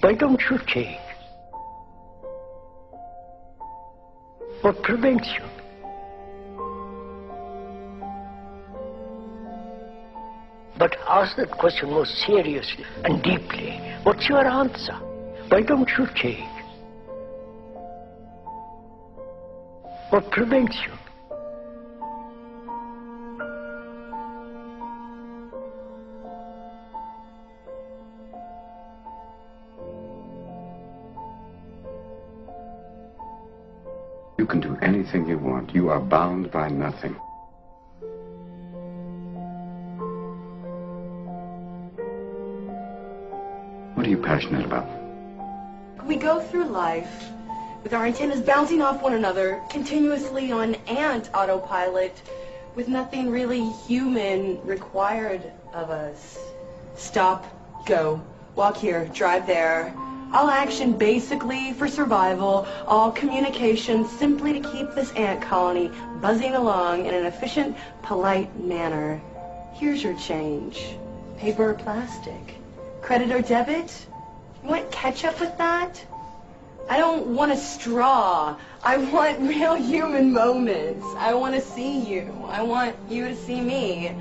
Why don't you change? What prevents you? But ask that question more seriously and deeply. What's your answer? Why don't you change? What prevents you? You can do anything you want. You are bound by nothing. What are you passionate about? We go through life with our antennas bouncing off one another, continuously on ant autopilot, with nothing really human required of us. Stop, go, walk here, drive there. All action basically for survival, all communication simply to keep this ant colony buzzing along in an efficient, polite manner. Here's your change. Paper or plastic? Credit or debit? You want ketchup with that? I don't want a straw. I want real human moments. I want to see you. I want you to see me.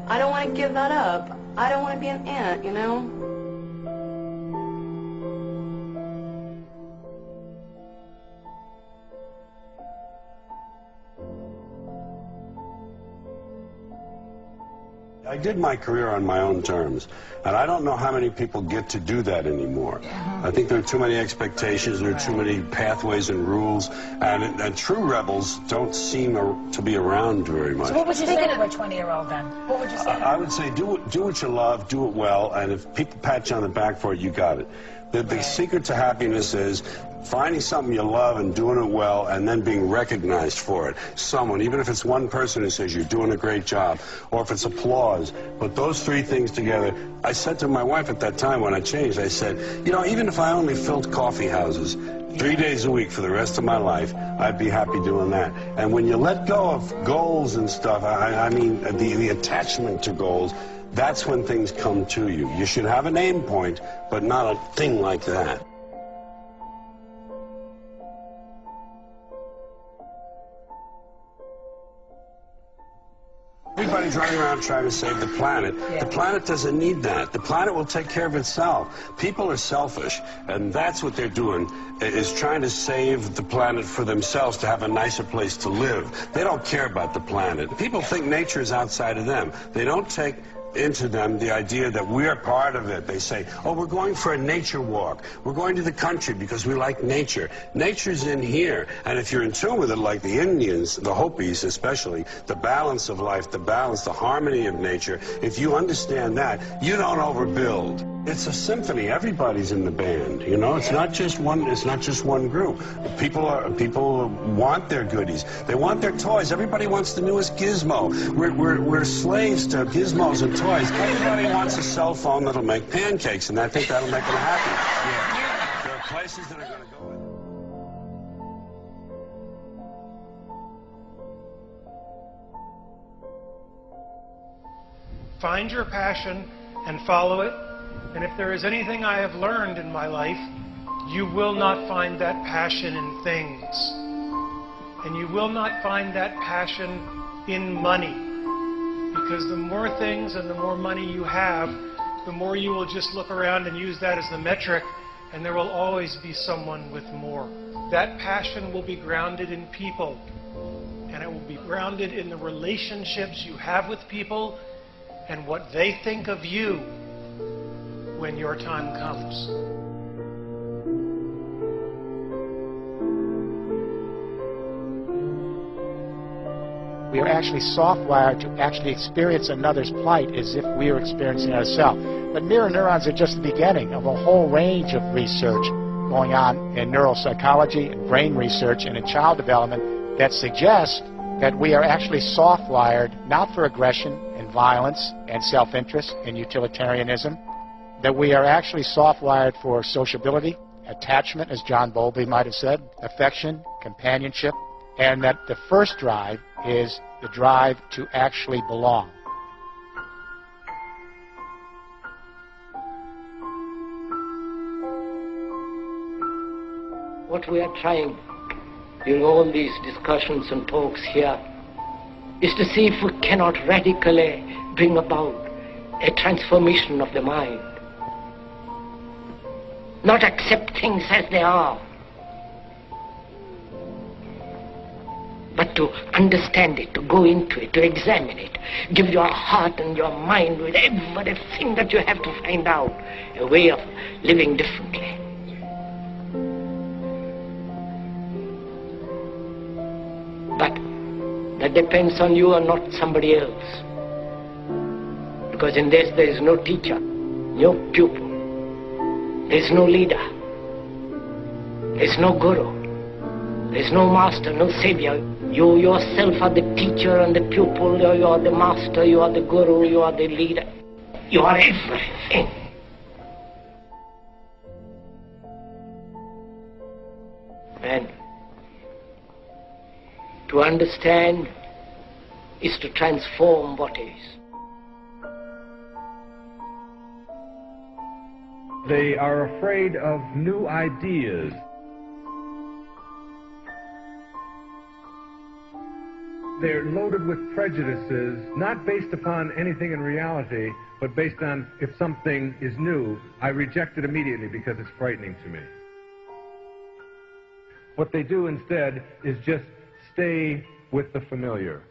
I don't want to give that up. I don't want to be an ant, you know? I did my career on my own terms, and I don't know how many people get to do that anymore. I think there are too many expectations, there are too many pathways and rules, and true rebels don't seem to be around very much. So what would you say to a 20-year-old then? What would you say? I would say do what you love, do it well, and if people pat you on the back for it, you got it. The secret to happiness is finding something you love and doing it well, and then being recognized for it. Someone, even if it's one person who says you're doing a great job, or if it's applause, but those three things together. I said to my wife at that time when I changed, I said, you know, even if I only filled coffee houses 3 days a week for the rest of my life, I'd be happy doing that. And when you let go of goals and stuff, I mean the attachment to goals, that's when things come to you. You should have an aim point, but not a thing like that. Everybody's running around trying to save the planet. Yeah. The planet doesn't need that. The planet will take care of itself. People are selfish, and that's what they're doing, is trying to save the planet for themselves to have a nicer place to live. They don't care about the planet. People think nature is outside of them. They don't take into them the idea that we're part of it. They say, oh, we're going for a nature walk. We're going to the country because we like nature. Nature's in here. And if you're in tune with it, like the Indians, the Hopis especially, the balance of life, the balance, the harmony of nature, if you understand that, you don't overbuild. It's a symphony. Everybody's in the band. You know, it's not just one group. People want their goodies. They want their toys. Everybody wants the newest gizmo. We're slaves to gizmos and toys. Everybody wants a cell phone that'll make pancakes, and I think that'll make them happy. Yeah. There are places that are going to go with. Find your passion and follow it. And if there is anything I have learned in my life, you will not find that passion in things. And you will not find that passion in money. Because the more things and the more money you have, the more you will just look around and use that as the metric, and there will always be someone with more. That passion will be grounded in people, and it will be grounded in the relationships you have with people and what they think of you when your time comes. We are actually soft-wired to actually experience another's plight as if we are experiencing it ourselves. But mirror neurons are just the beginning of a whole range of research going on in neuropsychology and brain research and in child development that suggests that we are actually soft-wired not for aggression and violence and self-interest and utilitarianism, that we are actually soft-wired for sociability, attachment, as John Bowlby might have said, affection, companionship, and that the first drive is the drive to actually belong. what we are trying during all these discussions and talks here is to see if we cannot radically bring about a transformation of the mind. Not accept things as they are, but to understand it, to go into it, to examine it, give your heart and your mind with everything that you have to find out a way of living differently. But that depends on you and not somebody else. Because in this there is no teacher, no pupil, there is no leader, there is no guru, there is no master, no savior. You yourself are the teacher and the pupil, you are the master, you are the guru, you are the leader. You are everything. And to understand is to transform what is. They are afraid of new ideas. They're loaded with prejudices, not based upon anything in reality, but based on if something is new, I reject it immediately because it's frightening to me. What they do instead is just stay with the familiar.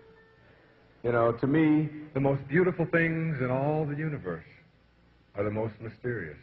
You know, to me, the most beautiful things in all the universe are the most mysterious.